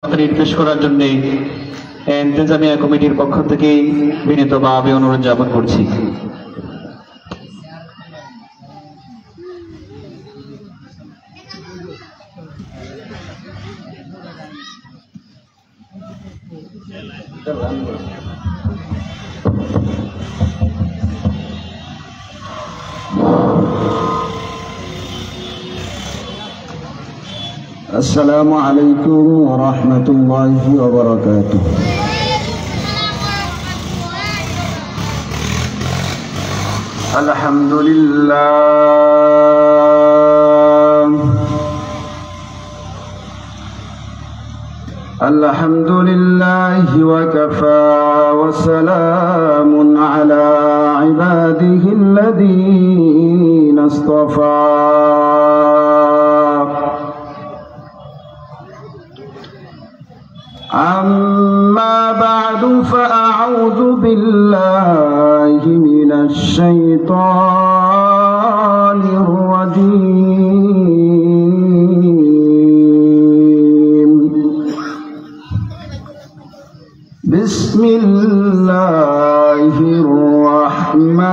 পেশ করার জন্য ইন্তেজামিয়া কমিটির পক্ষ থেকে বিনীতভাবে অনুরোধ জ্ঞাপন করছি। السلام عليكم ورحمة الله وبركاته. الحمد لله الحمد لله وكفى وسلام على عباده الذين اصطفى. أما بعد فأعوذ بالله من الشيطان الرجيم. بسم الله الرحمن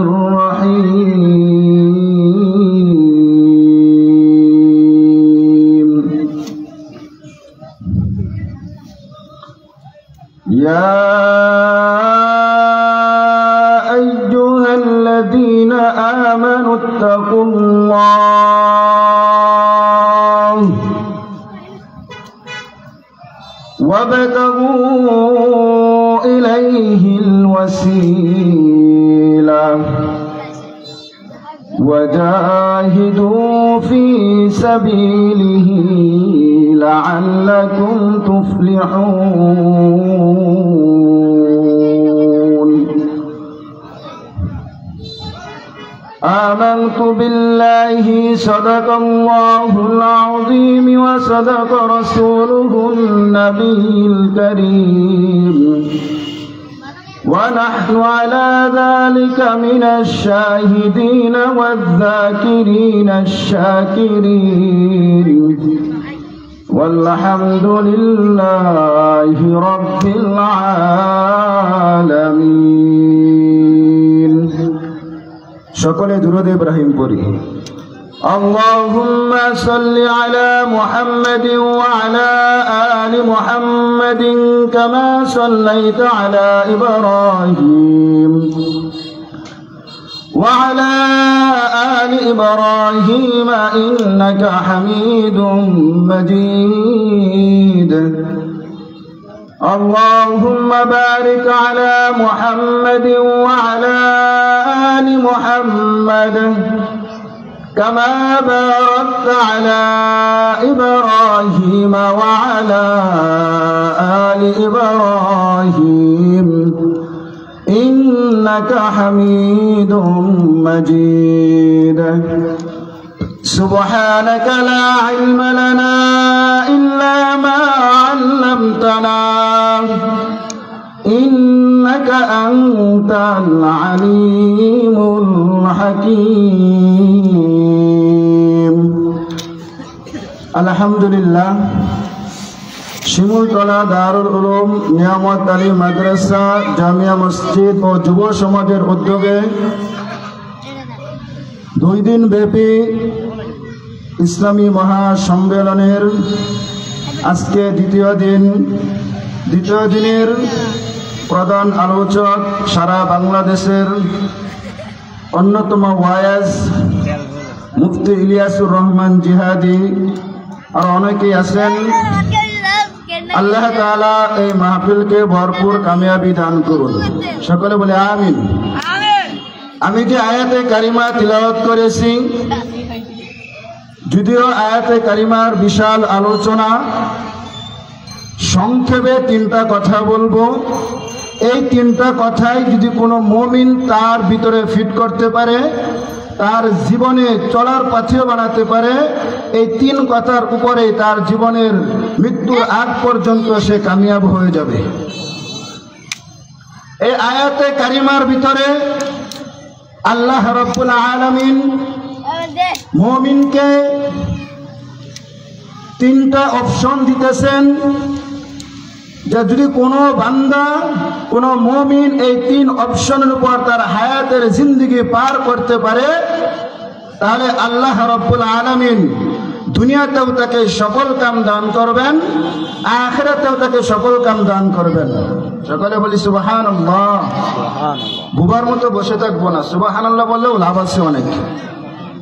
الرحيم. يا أيها الذين آمنوا اتقوا الله وابتغوا إليه الوسيلة وجاهدوا في سبيله لعلكم تفلحون. آمنت بالله صدق الله العظيم وصدق رسوله النبي الكريم ونحن على ذلك من الشاهدين والذاكرين الشاكرين والحمد لله رب العالمين. সকলে দুরূদ ইব্রাহিম পড়ি। اللهم صل على محمد وعلى آل محمد كما صليت على إبراهيم وعلى آل إبراهيم إنك حميد مجيد. اللهم بارك على محمد وعلى آل محمد كما باركت على إبراهيم وعلى آل إبراهيم إنك حميد مجيد. سبحانك لا علم لنا إلا ما علمتنا إنك أنت العليم الحكيم. الحمد لله. শিমুলতলা দারুল উলুম নিয়ামত আলী মাদ্রাসা জামিয়া মসজিদ ও যুব সমাজের উদ্যোগে 2 দিন ব্যাপী ইসলামী মহাসম্মেলনের আজকে দ্বিতীয় দিনের প্রধান আলোচক সারা বাংলাদেশের অন্যতম ওয়াইজ মুফতি ইলিয়াসুর রহমান জিহাদি আর অনেকেই আছেন। আল্লাহ তাআলা এই মাহফিলকে ভরপুর কামিয়াবি দান করুন। সকলে বলে আমিন। আমি যে আয়াতে কারিমা তিলাওয়াত করেছি, যদিও আয়াতে কারিমার বিশাল আলোচনা, সংক্ষেপে 3টা কথা বলবো। এই 3টা কথাই যদি কোনো মুমিন তার ভিতরে ফিট করতে পারে, তার জীবনে চলার পাথেয় বানাতে পারে, এই 3 কথার উপরে তার জীবনের মৃত্যুর আগ পর্যন্ত সে কামিয়াব হয়ে যাবে। এই আয়াতে কারিমার ভিতরে আল্লাহ রাব্বুল আলামিন মুমিনকে তিনটা অপশন দিতেছেন যে যদি কোনো বান্দা কোনো মুমিন এই তিন অপশনের উপর তার হায়াতের জিন্দেগি পার করতে পারে তাহলে আল্লাহ রাব্বুল আলামিন দুনিয়াতেও তাকে সফল কাম দান করবেন, আখিরাতেও তাকে সফল কাম দান করবেন। সকলে বলি সুবহানাল্লাহ। বুবার মতো বসে থাকবো না, সুবহানাল্লাহ বললেও লাভ আছে অনেক,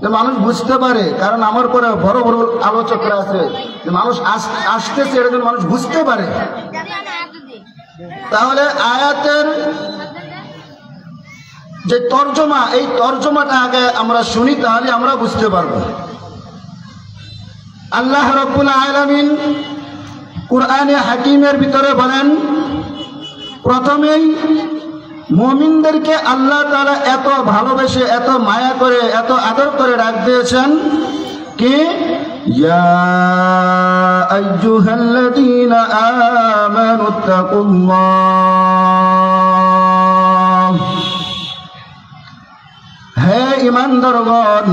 যে মানুষ বুঝতে পারে। কারণ আমার পরে বড় বড় আলোচকরা আছে, যে মানুষ আসতেছে এটা যেন মানুষ বুঝতে পারে। তাহলে আয়াতের যে তর্জমা, এই তর্জমাটা আগে আমরা শুনি, তাহলে আমরা বুঝতে পারবো। আল্লাহ রাব্বুল আলামিন কুরআনে হাকিমের ভিতরে বলেন, প্রথমেই মুমিনদেরকে আল্লাহ তাআলা এত ভালোবেসে, এত মায়া করে, এত আদর করে ডাক দিয়েছেন কি, ইয়া আইয়ুহাল্লাযীনা আমানুত্তাকুল্লাহ, হে ঈমানদারগণ,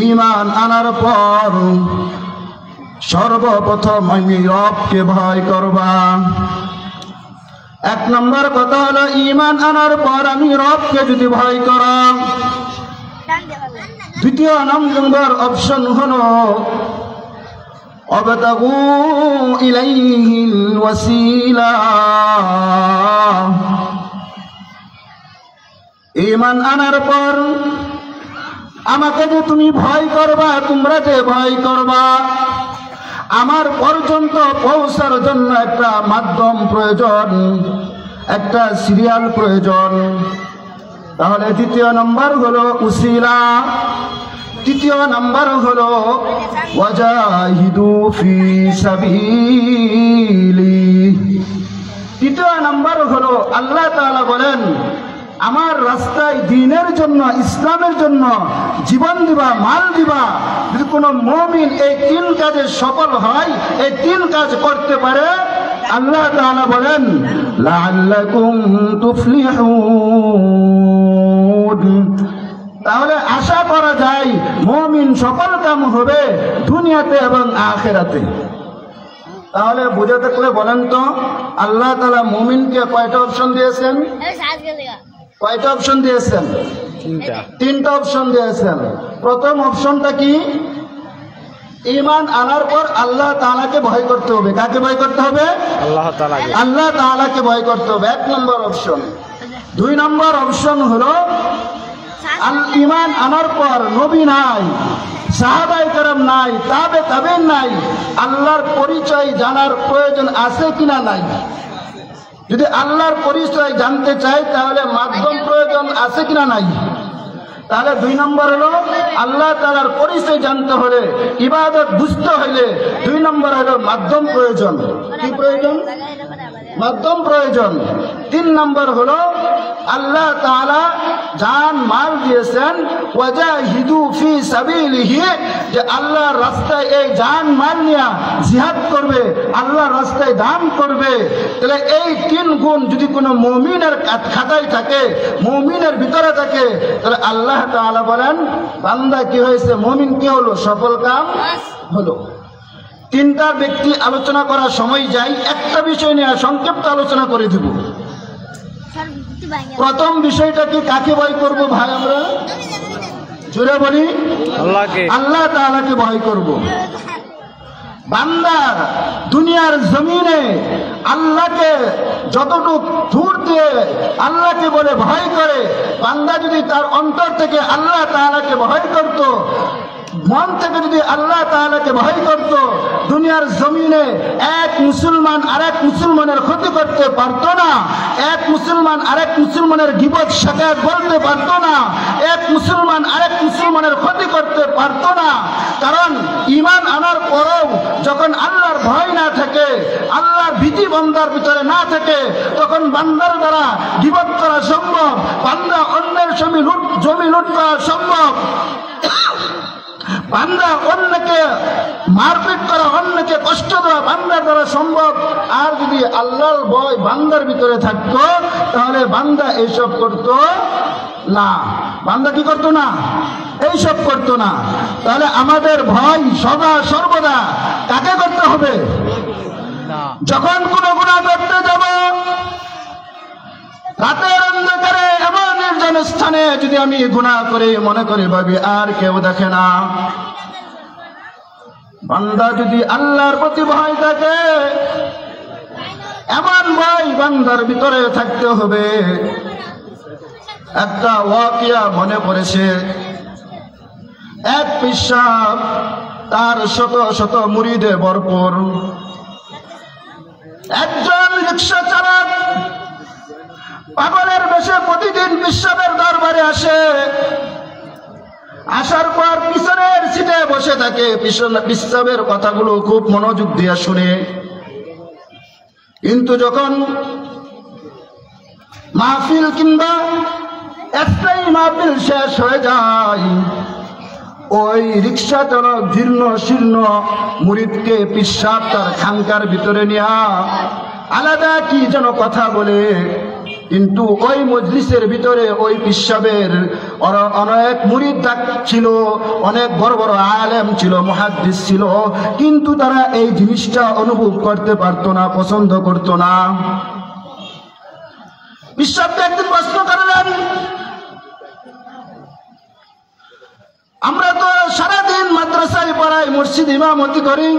ঈমান আনার পর সর্বপ্রথম আমি রবকে ভয় করবা। এক নম্বর কথা হলো ঈমান আনার পর আমি রবকে যদি ভয় করো। দ্বিতীয় নম্বর অপশন হলো অবতাগু ইলাইহিল ওয়াসিলা, ঈমান আনার পর আমাকে যে তুমি ভয় করবা, তোমরা যে ভয় করবা, আমার পর্যন্ত পৌঁছার জন্য একটা মাধ্যম প্রয়োজন, একটা সিরিয়াল প্রয়োজন। তাহলে দ্বিতীয় নম্বর হলো উসিলা, তৃতীয় নম্বর হলো ওয়াজাহিদু ফি সাবিলি। তৃতীয় নম্বর হলো আল্লাহ তাআলা বলেন, আমার রাস্তায় দ্বীনের জন্য, ইসলামের জন্য জীবন দিবা, মাল দিবা। যদি কোনো মুমিন এই তিন কাজে সফল হয়, এই তিন কাজ করতে পারে, আল্লাহ তাআলা বলেন লাআল্লাকুম তুফলিহুন, তাহলে আশা করা যায় মুমিন সফল কাম হবে দুনিয়াতে এবং আখিরাতে। তাহলে বুঝে থাকলে বলেন তো, আল্লাহ তাআলা মুমিনকে কয়টা অপশন দিয়েছেন? কয়টা অপশন দিয়েছেন? তিনটা অপশন দিয়েছেন। প্রথম অপশনটা কি? ঈমান আনার পর আল্লাহ তাআলাকে ভয় করতে হবে। কাকে ভয় করতে হবে? আল্লাহ তাআলাকে ভয় করতে হবে, এক নম্বর অপশন। দুই নম্বর অপশন হলো ঈমান আনার পর নবী নাই, সাহাবায়ে কেরাম নাই, তাবেঈন নাই, আল্লাহর পরিচয় জানার প্রয়োজন আছে কিনা নাই। যদি আল্লাহর পরিচয় জানতে চাই তাহলে মাধ্যম প্রয়োজন আছে কিনা নাই। তাহলে দুই নম্বর হলো আল্লাহ তাআলার পরিচয় জানতে হলে, ইবাদত বুঝতে হলে দুই নম্বর হলো মাধ্যম প্রয়োজন। কি প্রয়োজন? মাধ্যম প্রয়োজন। তিন নম্বর হলো আল্লাহ তাআলা জান মাল দিয়েছেন, ওয়াজাহিদু ফি সাবিলিহি, যে আল্লাহর রাস্তায় এই জান মাল নিয়ে জিহাদ করবে, আল্লাহর রাস্তায় দান করবে। তাহলে এই তিন গুণ যদি কোনো মুমিনের খাতায় থাকে, মুমিনের ভিতরে থাকে, তাহলে আল্লাহ তাআলা বলেন বান্দা কি হয়েছে, মুমিন কি হলো, সফল কাম হলো। তিনটা ব্যক্তি আলোচনা করার সময় যাই, একটা বিষয় নিয়ে সংক্ষিপ্ত আলোচনা করে দেব। প্রথম বিষয়টা কি, কাকে ভয় করব ভাই? আমরা জোরে বলি, আল্লাহ তাআলাকে ভয় করব। বান্দা দুনিয়ার জমিনে আল্লাহকে যতটুকু দূর দিয়ে আল্লাহকে বলে ভয় করে, বান্দা যদি তার অন্তর থেকে আল্লাহ তাআলাকে ভয় করত, মন থেকে যদি আল্লাহ তাআলাকে ভয় করত, দুনিয়ার জমিনে এক মুসলমান আরেক মুসলমানের ক্ষতি করতে পারতো না, এক মুসলমান আরেক মুসলমানের গীবত শিকায়ত বলতে পারতো না, এক মুসলমান আরেক মুসলমানের ক্ষতি করতে পারতো না। কারণ ঈমান আনার পরেও যখন আল্লাহর ভয় না থাকে, আল্লাহর ভীতি বান্দার ভিতরে না থাকে, তখন বান্দার দ্বারা গীবত করা সম্ভব, বান্দা অন্যের জমি লুট করা সম্ভব, বান্দা অন্যকে মারপিট করা, অন্যকে কষ্ট দেওয়া বান্দার দ্বারা সম্ভব। আর যদি আল্লাহর ভয় বান্দার ভিতরে থাকতো তাহলে বান্দা এইসব করতো না। বান্দা কি করতো না? এইসব করতো না। তাহলে আমাদের ভয় সদা সর্বদা কাকে করতে হবে? যখন কোনো গুনাহ করতে যাব, রাতের অন্ধকারে এমন নির্জন স্থানে যদি আমি গুনাহ করে মনে করে ভাবি আর কেউ দেখে না, বান্দা যদি আল্লাহর প্রতি ভয় থাকে, এমন ভয় বান্দার ভিতরে থাকতে হবে। একটা ওয়াকিয়া মনে পড়েছে, এক পিশাব তার শত শত মুরিদে ভরপুর। একজন রিক্সা চালক পাগলের বেশে প্রতিদিন পিশাবের দরবারে আসে। আসার পর পিছনের সিটে বসে থাকে, পিশাবের কথাগুলো খুব মনোযোগ দিয়ে শুনে। কিন্তু যখন মাহফিল কিংবা একটাই মাহফিল শেষ হয়ে যায়, ওই রিক্সা চালক জীর্ণ শীর্ণ মুরিদকে পিশাব তার খানকার ভিতরে নিয়ে আলাদা কি যেন কথা বলে। কিন্তু ওই মজলিসের ভিতরে ওই পিশাবের অনেক মুরিদ ছিল, অনেক বড় বড় আলেম ছিল, মুহাদ্দিস ছিল, কিন্তু তারা এই জিনিসটা অনুভব করতে পারতো না, পছন্দ করতো না। পিশাবকে একদিন প্রশ্ন করলেন, আমরা তো সারাদিন মাদ্রাসায় পড়াই, মসজিদ ইমামতি করি,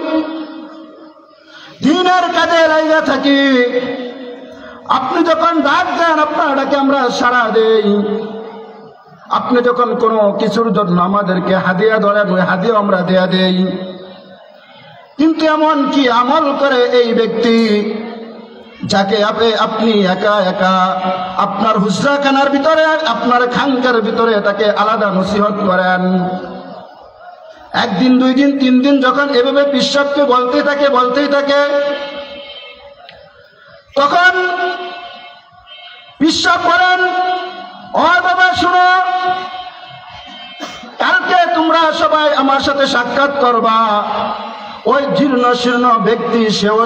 দিনের কাজে লাইগা থাকি, আপনি যখন ডাক দেন আপনার ডাকে আমরা সাড়া দেই, আপনি যখন কোনো কিছুর জন্য আমাদেরকে হাদিয়া ধরেন ওই হাদিয়া আমরা দেয়া দেই, কিন্তু এমন কি আমল করে এই ব্যক্তি যাকে আপনি একা একা আপনার হুজরাখানার ভিতরে, আপনার খানকার ভিতরে তাকে আলাদা নসিহত করেন? একদিন, দুই দিন, তিন দিন যখন এভাবে পিশাবকে বলতেই থাকে, তখন পিশাব করেন, ও বাবা শুনো, কালকে তোমরা সবাই আমার সাথে সাক্ষাৎ করবা। ওই জীর্ণ শীর্ণ ব্যক্তি সেও